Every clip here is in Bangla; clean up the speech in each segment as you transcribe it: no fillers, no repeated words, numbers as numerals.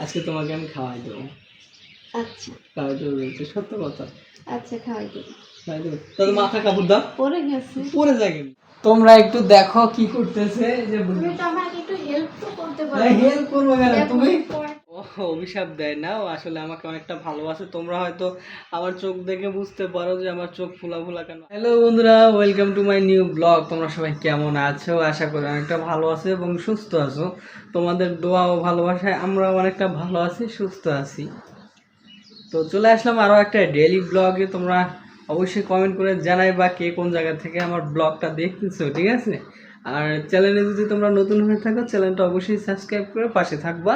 আজকে তোমাকে আমি খাওয়াই দেবো। আচ্ছা খাওয়াই দেবো বলছি, সত্য কথা। আচ্ছা খাওয়াই দেবো। খাওয়াই দেবো তাহলে মাথা কাপড় দাও। পড়ে গেছে। পরে যায় কেন? তোমরা একটু দেখো কি করতেছে। যে তুমি তো আমাকে একটু হেল্প তো করতে পারো। হেল্প করবো কেন তুমি? পড়ে ও অভিশাপ দেয় না, ও আসলে আমাকে অনেকটা ভালোবাসে। তোমরা হয়তো আমার চোখ দেখে বুঝতে পারো যে আমার চোখ ফোলা ফোলা কেন। হ্যালো বন্ধুরা, welcome to my new blog. তোমরা সবাই কেমন আছো? আশা করি অনেকটা ভালো আছো এবং সুস্থ আছো। তোমাদের দোয়া ও ভালোবাসায় আমরাও অনেকটা ভালো আছি, সুস্থ আছি। তো চলে আসলাম আরও একটা ডেইলি ব্লগে। তোমরা অবশ্যই কমেন্ট করে জানাই বা কে কোন জায়গা থেকে আমার ব্লগটা দেখতেছো, ঠিক আছে? আর চ্যানেলে যদি তোমরা নতুন হয়ে থাকো, চ্যানেলটা অবশ্যই সাবস্ক্রাইব করে পাশে থাকবা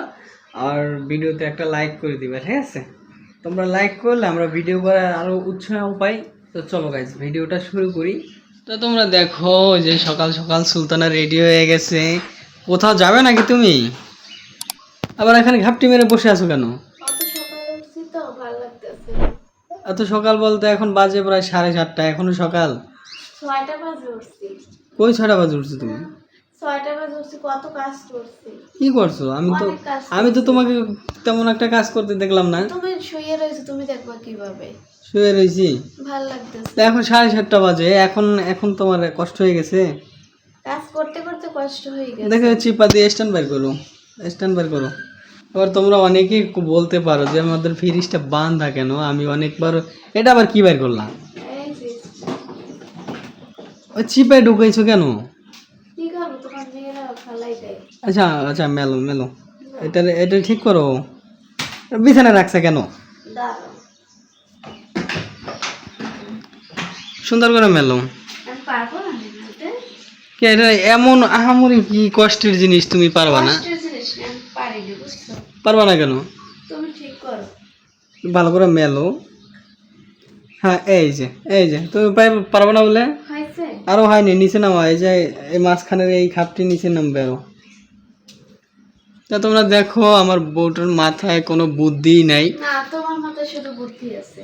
আর ভিডিওতে একটা লাইক করে দিবা, ঠিক আছে? তোমরা লাইক করলে আমরা ভিডিও করার আরও উৎসাহ পাই। তো চলো গাইজ, ভিডিওটা শুরু করি। তো তোমরা দেখো যে সকাল সকাল সুলতানা রেডি হয়ে গেছে। কোথাও যাবে নাকি তুমি? আবার এখানে ঘাপটি মেরে বসে আছো কেন? অত সকালে উঠছি তো ভালো লাগতেছে। এত সকাল বলতে এখন বাজে প্রায় 7:30, এখনো সকাল। 6টা বাজে উঠছি। কই 6টা বাজে উঠছো তুমি? 6টা বাজে উঠছি, কত কাজ করছি। কি করছো? অনেক কাজ আমি তো করছি। তোমাকে তেমন একটা কাজ করতে দেখলাম না। তুমি শুয়ে রয়েছো, তুমি দেখবা কিভাবে। শুয়ে রয়েছি। ভালো লাগতেছে। তা এখন 7:30 বাজে, এখন এখন তোমার কষ্ট হয়ে গেছে? কাজ করতে করতে কষ্ট হয়ে গেছে। দেখো চিপা দিয়ে স্ট্যান্ড বের করো, স্ট্যান্ড বের করো। আবার তোমরা অনেকেই বলতে পারো যে আমাদের ফ্রিজটা বাঁধা কেন। আমি অনেকবার, এটা আবার কি বের করলাম? এই যে ওই চিপায় ঢুকাইছো কেন? কি করবো, তোমার মেয়েরা ফালাই দেয়। আচ্ছা আচ্ছা, মেলো মেলো, এটা এটা ঠিক করো। বিছানায় রাখছে কেন? দাঁড়াও, সুন্দর করে মেলো। আমি পারবো না মেলাতে। কে এটা এমন আহামরি কি কষ্টের জিনিস তুমি পারবা না? কষ্টের জিনিস না, আমি পারিনি, বুঝছো? পারবা না কেন? তুমি ঠিক করো। ভালো করে মেলো। হ্যাঁ এই যে তুমি পারবা না বলে হয়েছে? আরো হয়নি, নিচে নামা। এই যে এই মাঝখানের এই খাপটি নিচে নামবে আরো। তা তোমরা দেখো আমার বউটার মাথায় কোনো বুদ্ধি নাই। না, তোমার মাথায় শুধু বুদ্ধি আছে।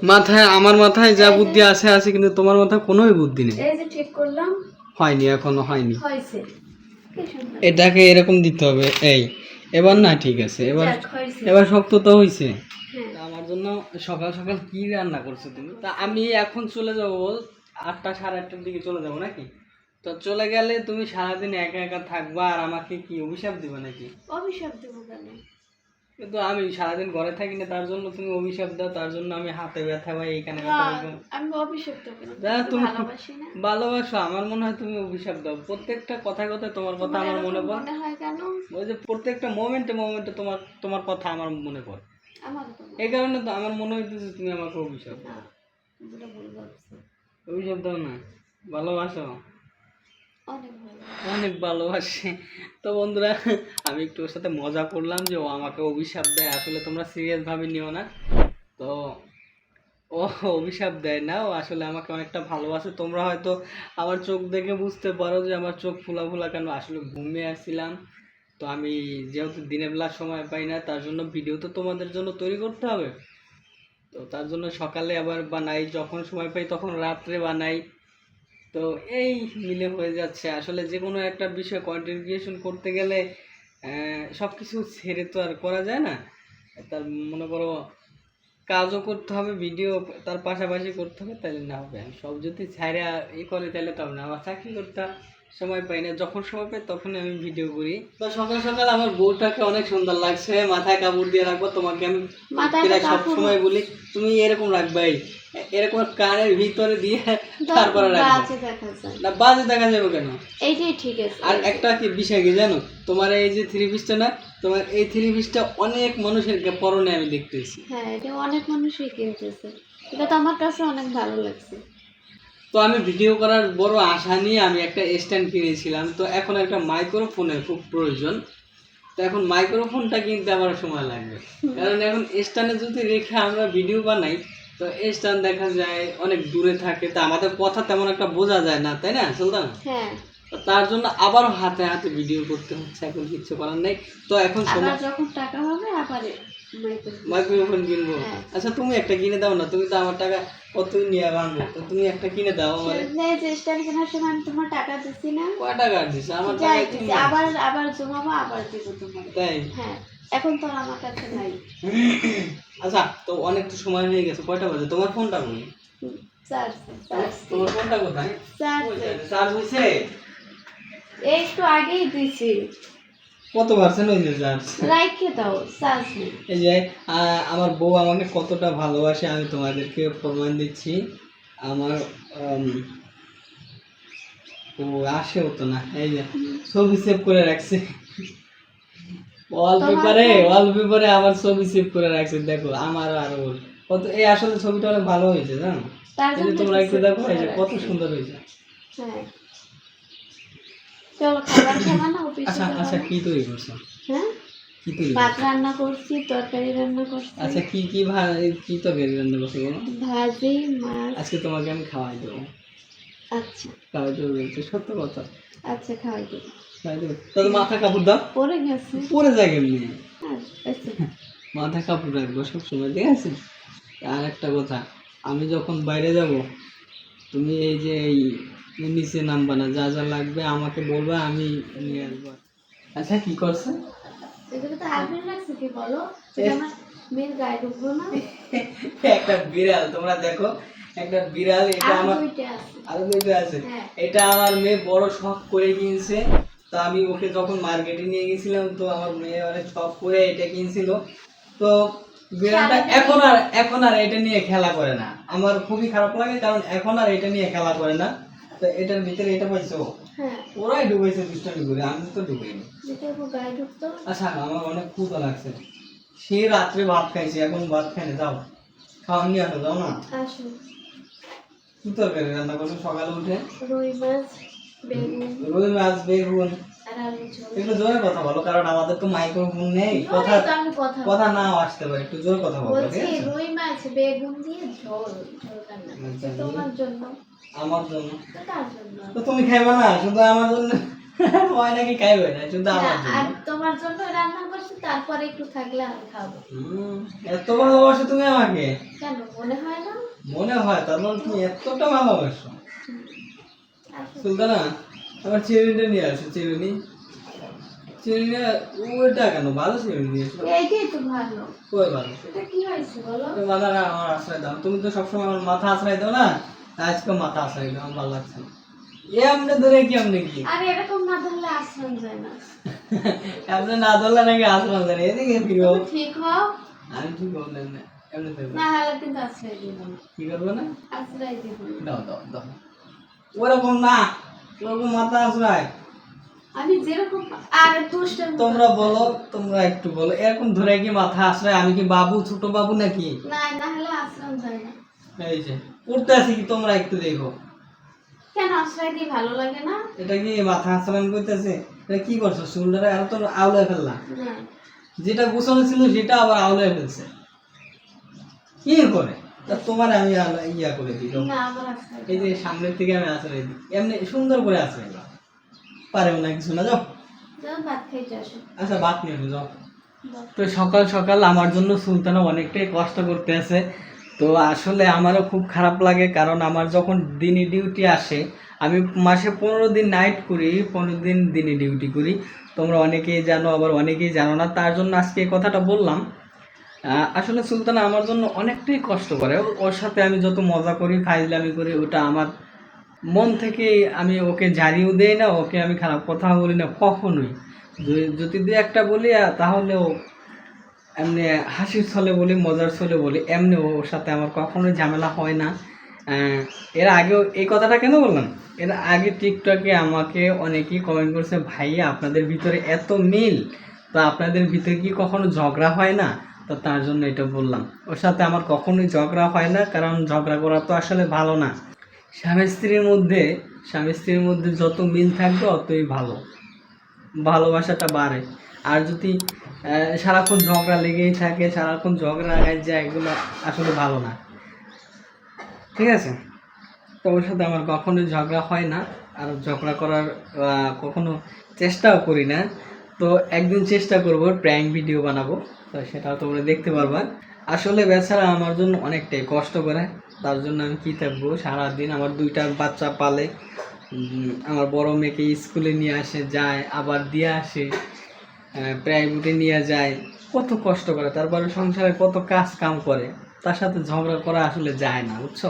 আমার মাথায় যা বুদ্ধি আছে আছে, কিন্তু তোমার মাথায় কোনোই বুদ্ধি নেই। এই যে ঠিক করলাম। হয়নি, এখনো হয়নি। হয়েছে? কি সুন্দর। এটাকে এরকম দিতে হবে। এবার না, ঠিক আছে, এবার যাক, হয়েছে। এবার শক্ত তো হয়েছে। হ্যাঁ। তা আমার জন্য সকাল সকাল কি রান্না করছো তুমি? তা আমি এখন চলে যাবো 8টা 8:30টার দিকে চলে যাবো নাকি? তো চলে গেলে তুমি সারাদিন একা একা থাকবা আর আমাকে কি অভিশাপ দিবে নাকি? অভিশাপ দেবো কেন? কিন্তু আমি সারাদিন ঘরে থাকি না, তার জন্য তুমি অভিশাপ দাও, তার জন্য আমি হাতে ব্যথা পাই, এইখানে না, ব্যথা পাই। আমি অভিশাপ দেবো কেন? যা তুমি তুমি ভালোবাসি না। ভালোবাসো, আমার মনে হয় তুমি অভিশাপ দাও। প্রত্যেকটা কথায় কথায় তোমার কথা তোমার আমার এরকম মনে পড়ে। মনে হয় কেন? ওই যে প্রত্যেকটা মোমেন্টে মোমেন্টে তোমার তোমার কথা আমার মনে পড়ে। আমার তো না। এই কারণে তো আমার মনে হইতেছে তুমি আমাকে অভিশাপ দাও। যেটা ভুল ভাবছো। অভিশাপ দাও না, ভালোবাসো, অনেক ভালো। অনেক ভালোবাসি। তো বন্ধুরা, আমি একটু ওর সাথে মজা করলাম যে ও আমাকে অভিশাপ দেয়। আসলে তোমরা সিরিয়াস ভাবে নিও না। তো ও অভিশাপ দেয় না, ও আসলে আমাকে অনেকটা ভালোবাসে। তোমরা হয়তো আমার চোখ দেখে বুঝতে পারো যে আমার চোখ ফোলা ফোলা কেন। আসলে ঘুমিয়ে আসছিলাম, তো আমি যেহেতু দিনের বেলা সময় পাই না, তার জন্য ভিডিও তো তোমাদের জন্য তৈরি করতে হবে। তো তার জন্য সকালে আবার বানাই, যখন সময় পাই তখন রাত্রে বানাই। তো এই মিলে হয়ে যাচ্ছে। আসলে যে কোনো একটা বিষয় কন্টেন্ট ক্রিয়েশন করতে গেলে সব কিছু ছেড়ে তো আর করা যায় না। তার মনে করো কাজও করতে হবে, ভিডিও তার পাশাপাশি করতে হবে, তাহলে না হবে। সব যদি ছাইরা করে তাহলে তো হবে না। আমার চাকরি করতে সময় পাই না, যখন সময় পাই তখনই আমি ভিডিও করি। তো সকাল সকাল আমার বউটাকে অনেক সুন্দর লাগছে। মাথায় কাপড় দিয়ে রাখবো, তোমাকে আমি প্রায় সব সময় বলি তুমি এরকম রাখবাই, এরকম কানের ভিতরে দিয়ে তারপরে রাখবো। না, বাজে দেখা যাবে কেন? এইটাই ঠিক আছে। আর একটা কি বিষয় কি জানো, তোমার এই যে থ্রি পিসটা না, তোমার এই থ্রি পিসটা অনেক মানুষের পরনে আমি দেখতেছি। হ্যাঁ, এটা অনেক মানুষই কিনতেছে। এটা তো আমার কাছে অনেক ভালো লাগছে। তো আমি ভিডিও করার বড় আশা নিয়ে আমি একটা স্ট্যান্ড কিনেছিলাম। তো এখন একটা মাইক্রোফোনের খুব প্রয়োজন। তো এখন মাইক্রোফোনটা কিনতে আবার সময় লাগবে, কারণ এখন স্ট্যান্ডে যদি রেখে আমরা ভিডিও বানাই, তো স্ট্যান্ড দেখা যায় অনেক দূরে থাকে, তা আমাদের কথা তেমন একটা বোঝা যায় না, তাই না সুলতান? হ্যাঁ। তার জন্য আবারও হাতে হাতে ভিডিও করতে হচ্ছে, এখন কিচ্ছু করার নেই। তো এখন আবার যখন টাকা হবে আবার মাইক্রোফোন কিনবো। হ্যাঁ। আচ্ছা তুমি একটা কিনে দাও না, তুমি তো আমার টাকা কত নিয়ে ভাঙবে, তো তুমি একটা কিনে দাও আমার। স্ট্যান্ড কেনার সময় আমি তোমার টাকা দিছি না? কয় টাকা দিছ? আমার টাকা আবার আবার জমাবো, আবার দিব তোমার। তাই? হ্যাঁ। এখন তো আর আমার কাছে নাই। আচ্ছা, তো অনেক তো সময় হয়ে গেছে, কয়টা বাজে? তোমার ফোনটা কই? চার্জ তোমার ফোনটা কোথায়? চার্জ চার্জ হয়েছে? এই একটু আগেই দিছি। কত পার্সেন্ট হয়েছে চার্জ? রাইখে দাও, চার্জ নেই। এই যে আমার বউ আমাকে কতটা ভালোবাসে আমি তোমাদেরকে প্রমাণ দিচ্ছি। আমার ও আসেও তো না, এই যে ছবি সেভ করে রাখছে ওয়ালপেপারে আমার ছবি সেভ করে রাখছে। দেখো আমার আর ওর কত, এই আসলে ছবিটা অনেক ভালো হয়েছে জানো, তার এই যে জন্য তোমরা একটু save দেখো, করে এই যে কত রাখছি। সুন্দর হয়েছে। হ্যাঁ, চলো খাবার খাবা না, অফিসে আচ্ছা যাবা আচ্ছা, না? কি তৈরি করছো? হ্যাঁ, কি তৈরি ভাত করছো? রান্না করছি, তরকারি রান্না করছি, আচ্ছা, কি কি কি তরকারি রান্না করছো বলো? ভাজি, মাছ। আজকে তোমাকে আমি খাওয়াই দেবো। আচ্ছা খাওয়াই দেবো বলতে সত্য কথা, আচ্ছা, খাওয়াই দেবো। খাওয়াই দেবো। তাহলে মাথা কাপড় দাও, পরে গেছে। পরে যায় কেমনি? আচ্ছা মাথা কাপড় রাখবো সবসময়, ঠিক আছে? আর একটা কথা, আমি যখন বাইরে যাব তুমি এই যে এই নিচে নামবা না, যা যা লাগবে আমাকে বলবা, আমি নিয়ে আসবো। আচ্ছা, কি করছে? এটাকে তো আগুন লাগছে, কি বলো? এটা আমার মেয়ের গায়ে ঢুকবো না। একটা বিড়াল, তোমরা দেখো, একটা বিড়াল, এটা আর আমার দুইটা আছে। আরো দুটো আছে। হ্যাঁ। এটা আমার মেয়ে বড় শখ করে কিনছে। তো আমি ওকে যখন মার্কেটে নিয়ে গেছিলাম, তো আমার মেয়ে অনেক শখ করে এটা কিনছিল। তো বিড়ালটা এখন আর এটা নিয়ে খেলা করে না। আমার খুবই খারাপ লাগে, কারণ এখন আর এটা নিয়ে খেলা করে না। তো এটার ভিতরে এটা পাইছো, হ্যাঁ, ওরাই ডুবেছে দুষ্টামি করে, আমি তো ডুবাইনি। যেটা ওর গায়ে ঢুকতো। আচ্ছা, আমার অনেক ক্ষুধা লাগছে, সে রাত্রে ভাত খাইছি, এখন ভাত খাই না, যাও খাওয়া নিয়ে আসো, যাও না। আসো, কি তরকারি রান্না করছো সকালে উঠে? রুই মাছ, বেগুন রুই মাছ, বেগুন। আর আলু ঝোল। একটু জোরে কথা বলো, কারণ আমাদের তো মাইক্রোফোন নেই, কথা জোরেই তো আমি কথা কথা নাও আসতে পারে, একটু জোরে কথা বলো, বলছি। ঠিক আছে? রুই মাছ, বেগুন দিয়ে ঝোল, ঝোল রান্না করছি আচ্ছা, তোমার জন্য। আমার জন্য? তো তার জন্য। তো তুমি খাইবে না, শুধু আমার জন্য? হয় নাকি খাইবে না, শুধু না, আমার আর জন্য? তোমার জন্য রান্না করছি, তারপরে একটু থাকলে আমি খাবো। এত ভালোবাসো তুমি আমাকে? কেন, মনে হয় না? মনে হয়, তারপর তুমি এতটা ভালোবাসো। আসো। সুলতানা, আমার চিরুনিটা নিয়ে আসো, চিরুনি। চিরুনি, ওইটা কেন, ভালো চিরুনি নিয়ে এসো। এইটাই তো ভালো। কই ভালো? এটা কি হয়েছে বলো? তুমি মাথা আমার আশ্রয় দাও, তুমি তো সবসময় আমার মাথা আশ্রয় দাও না, আজকে মাথা আশ্রয় দাও, আমার ভালো লাগছে না। এমনি ধরে কি, এমনি কি? আরে এরকম না ধরলে আশ্রম যায় না। এমনি না ধরলে নাকি আশ্রয় দেয় না, এদিকে ফিরো। তুমি ঠিক হও, আমি ঠিক বললেন না, এমনি দেবো। না হলে কিন্তু আশ্রয় দিব না। কি করবো না? আশ্রয় দিব না। দাও দাও দাও, ওরকম না, ওরকম মাথা আশ্রয়। আমি যেরকম আর দুষ্টামি তোমরা বলো, তোমরা একটু বলো, এরকম ধরে কি মাথা আশ্রয়? আমি কি বাবু, ছোট বাবু নাকি? না, না হলে আশ্রম যায় না। এই যে উঠতে আছি কি, তোমরা একটু দেখো। কেন আশ্রয় দিয়ে ভালো লাগে না? এটা কি মাথা আশ্রয় করতেছে? এটা কি করছো, চুলটারে আর তো আউলে ফেললা, না, যেটা গোছানো ছিল সেটা আবার আউলে ফেলছে, কি করে? তা তোমার আমি ইয়া করে দিই, না আমার আশ্রয় এই যে সামনের থেকে আমি আশ্রয় দিই, এমনি সুন্দর করে আশ্রয় দাও, পারেও না কিছু না, যাও। যাও ভাত খাইতে আসো। আচ্ছা, ভাত নিয়ে যাও। বাহ। তো সকাল সকাল আমার জন্য সুলতানা অনেকটাই কষ্ট করতে আছে। তো আসলে আমারও খুব খারাপ লাগে, কারণ আমার যখন দিনে ডিউটি আসে, আমি মাসে 15 দিন নাইট করি, 15 দিন দিনে ডিউটি করি। তোমরা অনেকেই জানো, আবার অনেকেই জানো না, তার জন্য আজকে এই কথাটা বললাম। আসলে সুলতানা আমার জন্য অনেকটাই কষ্ট করে, ওর সাথে আমি যত মজা করি, ফাইজলামি করি, ওটা আমার মন থেকে, আমি ওকে ঝাড়িও দেই না, ওকে আমি খারাপ কথা বলি না কখনোই। যদি দু একটা বলি তাহলেও এমনি হাসির ছলে বলি, মজার ছলে বলি, এমনি ওর সাথে আমার কখনোই ঝামেলা হয় না। এর আগেও এই কথাটা কেন বললাম, এর আগে টিকটকে আমাকে অনেকেই কমেন্ট করছে, ভাইয়া আপনাদের ভিতরে এত মিল, তো আপনাদের ভিতরে কি কখনো ঝগড়া হয় না? তো তার জন্য এটা বললাম, ওর সাথে আমার কখনোই ঝগড়া হয় না, কারণ ঝগড়া করা তো আসলে ভালো না। স্বামী স্ত্রীর মধ্যে যত মিল থাকবে অতই ভালো, ভালোবাসাটা বাড়ে। আর যদি সারাক্ষণ ঝগড়া লেগেই থাকে, সারাক্ষণ ঝগড়া লাগাই যায়, এগুলো আসলে ভালো না, ঠিক আছে? তো ওর সাথে আমার কখনোই ঝগড়া হয় না, আর ঝগড়া করার কখনো চেষ্টাও করি না। তো একদিন চেষ্টা করব প্র্যাঙ্ক ভিডিও বানাবো, তো সেটাও তোমরা দেখতে পারবা। আসলে বেচারা আমার জন্য অনেকটাই কষ্ট করে, তার জন্য আমি কী থাকবো, সারাদিন আমার 2টা বাচ্চা পালে, আমার বড় মেয়েকে স্কুলে নিয়ে আসে, যায়, আবার দিয়ে আসে, প্রাইভেটে নিয়ে যায়, কত কষ্ট করে, তারপরে সংসারে কত কাজ কাম করে, তার সাথে ঝগড়া করা আসলে যায় না, বুঝছো।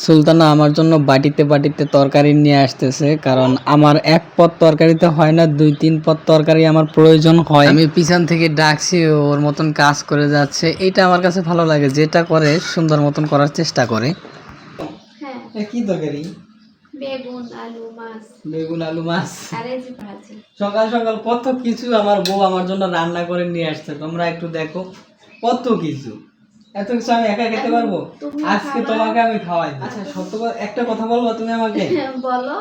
সুলতানা আমার জন্য বাটিতে বাটিতে তরকারি নিয়ে আসতেছে, কারণ আমার এক পদ তরকারিতে হয় না, 2-3 পদ তরকারি আমার প্রয়োজন হয়। আমি পিছন থেকে ডাকছি, ওর মতন কাজ করে যাচ্ছে, এটা আমার কাছে ভালো লাগে, যেটা করে সুন্দর মতন করার চেষ্টা করে। হ্যাঁ, কি তরকারি? বেগুন আলু মাছ বেগুন আলু মাছ। আর এই যে ভাজি। সকাল সকাল কত কিছু আমার বউ আমার জন্য রান্না করে নিয়ে আসছে, তোমরা একটু দেখো কত কিছু। এত কিছু আমি একা খেতে পারবো? আজকে তোমাকে আমি খাওয়াই দিই। আচ্ছা সত্য একটা কথা বলবো তুমি আমাকে? বলো।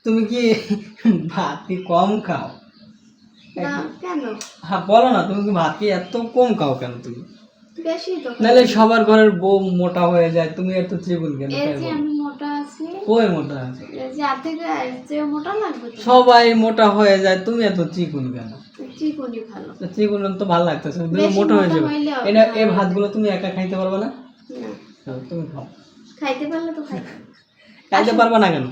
তুমি কি ভাত কি কম খাও? না কেন? হ্যাঁ বলো না, তুমি কি ভাত কি এত কম খাও কেন তুমি? বেশি তো নাহলে সবার ঘরের বউ মোটা হয়ে যায়, তুমি এত চিকন কেন? এই যে আমি মোটা আছি, কই মোটা আছে? এই যে আর থেকে যে মোটা লাগবে তো। সবাই মোটা হয়ে যায়, তুমি এত চিকন কেন? চিকনই ভালো। তো চিকন তো ভালো লাগতেছে, তুমি বেশি মোটা হয়ে মোটা যাবে। হইলেও এটা এই ভাতগুলো তুমি একা খাইতে পারবে না? না, তুমি খাও। খাইতে পারলে তো খাই। খাইতে পারবে না কেন?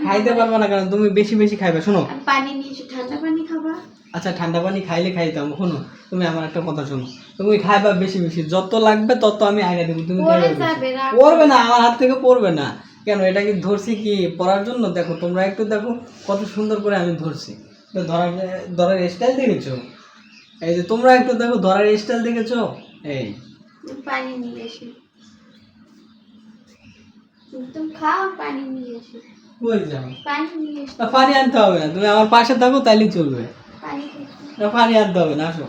খাইতে পারবে না কেন? তুমি বেশি বেশি খাইবে। শোনো, আর পানি নিয়ে এসে ঠান্ডা পানি খাবা। আচ্ছা ঠান্ডা পানি খাইলে খাইতাম। শোনো, তুমি আমার একটা কথা শোনো, তুমি খাইবা বেশি বেশি, যত লাগবে তত আমি আগে দেবো, তুমি পড়ে খাইবা বেশি। যাবে, রাগ পড়বে না, আমার হাত থেকে পড়বে না কেন? এটা কি ধরছি কি পড়ার জন্য? দেখো তোমরা একটু দেখো কত সুন্দর করে আমি ধরছি। তো ধরার স্টাইল দেখেছো? এই যে তোমরা একটু দেখো, ধরার স্টাইল দেখেছো? এই পানি নিয়ে এসে তুমি খাও, পানি নিয়ে এসে। কই যাও? পানি নিয়ে এসে। না, পানি আনতে হবে না, তুমি আমার পাশে থাকো তাইলেই চলবে। পানি খেতে। না, পানি আনতে হবে না, আসো।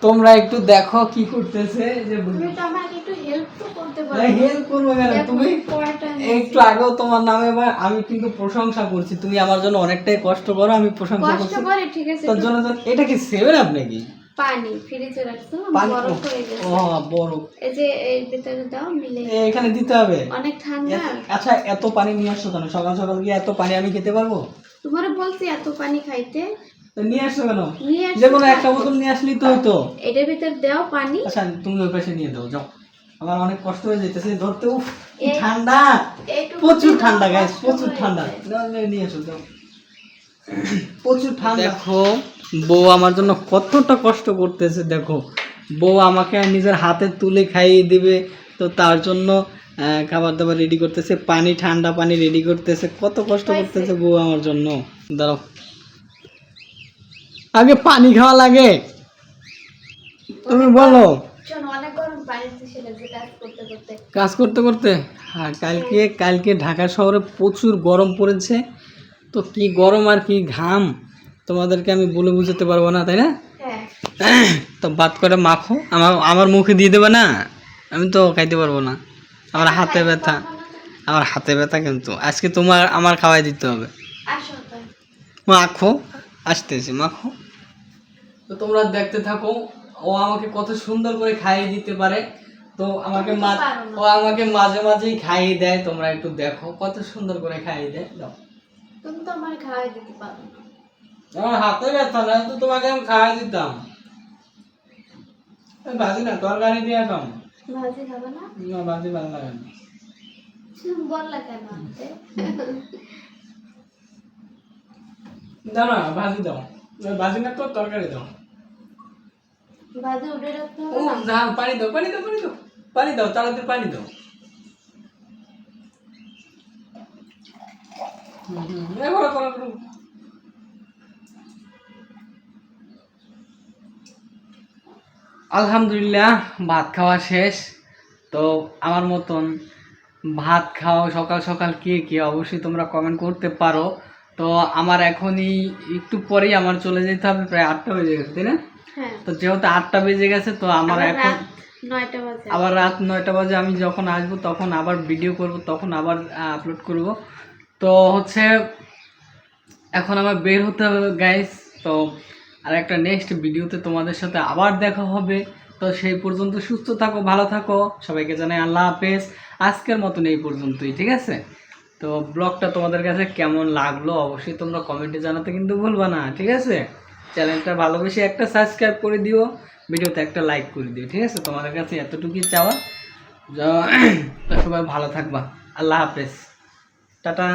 তোমরা একটু দেখো কি করতেছে, যে তুমি তো আমাকে একটু হেল্প তো করতে পারো। হেল্প করবো কেন? দেখো, তুমি পড়াটা একটু আগেও তোমার নামে আমি কিন্তু প্রশংসা করছি, তুমি আমার জন্য অনেকটাই কষ্ট করো, আমি প্রশংসা কষ্ট করছি করে, ঠিক আছে। তোর জন্য। এটা কি 7 আপ নাকি? পানি ফ্রিজে রাখছো, পানি? বরফ হয়ে গেছে। ও বরফ। এই যে এর ভিতরে দাও, মিলে। এখানে দিতে হবে? অনেক ঠান্ডা। আচ্ছা এত পানি নিয়ে আসছো কেন? সকাল সকাল গিয়ে এত পানি আমি খেতে পারবো? তোমারে বলছি এত পানি খাইতে। তো নিয়ে আসছো কেন? নিয়ে আসছি যে কোনো তো। একটা বোতল নিয়ে আসলেই তো হইতো। এটার ভিতর দাও পানি। আচ্ছা তুমি ওই পাশে নিয়ে দাও, যাও। আমার অনেক কষ্ট হয়ে যেতেছে ধরতে। উফ কি এই- ঠান্ডা, এইটুকু প্রচুর দিলেও ঠান্ডা গাইস, কষ্ট প্রচুর হয়ে ঠান্ডা। যায়। নিয়ে এসো, যাও। প্রচুর ঠান্ডা। দেখো বউ আমার জন্য কতটা কষ্ট করতেছে, দেখো বউ আমাকে নিজের হাতে তুলে খাইয়ে দিবে, তো তার জন্য খাবার দাবার রেডি করতেছে, পানি ঠান্ডা পানি রেডি করতেছে, কত কষ্ট করতেছে বউ আমার জন্য। দাঁড়াও, আগে পানি খাওয়া লাগে, তুমি বলো। শোনো, অনেক গরম পানি দিছে লাগছে কাজ করতে করতে। কাজ করতে করতে। হ্যাঁ, কালকে ঢাকা শহরে প্রচুর গরম পড়েছে, তো কি গরম আর কি ঘাম তোমাদেরকে আমি বলে বুঝাতে পারবো না, তাই না? হ্যাঁ, তো বাদ করে মাখো, আমার মুখে দিয়ে দেবে না, আমি তো খাইতে পারবো না, আমার হাতে ব্যথা, আমার হাতে ব্যথা, কিন্তু আজকে আমার খাওয়াই দিতে হবে। আসো তাই। মাখো, আসতেছি, মাখো। তো তোমরা দেখতে থাকো, ও আমাকে কত সুন্দর করে খাইয়ে দিতে পারে, তো আমাকে তুমি তো পারো না। ও আমাকে মাঝে মাঝেই খাইয়ে দেয়, তোমরা একটু দেখো কত সুন্দর করে খাইয়ে দেয়। দাও, তুমি তো আমার খাওয়াই দিতে পারো না। আমার হাতে ব্যথা, না তো তোমাকে আমি খাইয়ে দিতাম। ভাজি না, তরকারি দিয়ে খাম। ভাজি খাবে না? না, ভাজি ভালো লাগে না। বললা কেন আনতে? দাও না, ভাজি দাও। ভাজি না তো তরকারি দাও। ভাজি উঠে রাখতে ও হবে না? না, পানি দাও, পানি দাও, পানি দাও, পানি দাও, তাড়াতাড়ি পানি দাও। করো। আলহামদুলিল্লাহ, ভাত খাওয়া শেষ। তো আমার মতন ভাত খাও সকাল সকাল কে কে, অবশ্যই তোমরা কমেন্ট করতে পারো। তো আমার এখনই একটু পরেই আমার চলে যেতে হবে, প্রায় 8টা বেজে গেছে, তাই না? হ্যাঁ, তো যেহেতু 8টা বেজে গেছে, তো আমার আবার এখন রাত 9টা বাজে। আবার রাত 9টা বাজে আমি যখন আসবো তখন আবার ভিডিও করব, তখন আবার আপলোড করব। তো হচ্ছে এখন আমার বের হতে হবে গাইস। তো আর একটা নেক্সট ভিডিওতে তোমাদের সাথে আবার দেখা হবে। তো সেই পর্যন্ত সুস্থ থাকো, ভালো থাকো, সবাইকে জানাই আল্লাহ হাফেজ। আজকের মতন এই পর্যন্তই, ঠিক আছে? তো ব্লগটা তোমাদের কাছে কেমন লাগলো অবশ্যই তোমরা কমেন্টে জানাতে কিন্তু ভুলবা না, ঠিক আছে? চ্যানেলটা ভালোবেসে একটা সাবস্ক্রাইব করে দিও, ভিডিওতে একটা লাইক করে দিও, ঠিক আছে? তোমাদের কাছে এতটুকুই চাওয়া। সবাই ভালো থাকবা, আল্লাহ হাফেজ, টাটা।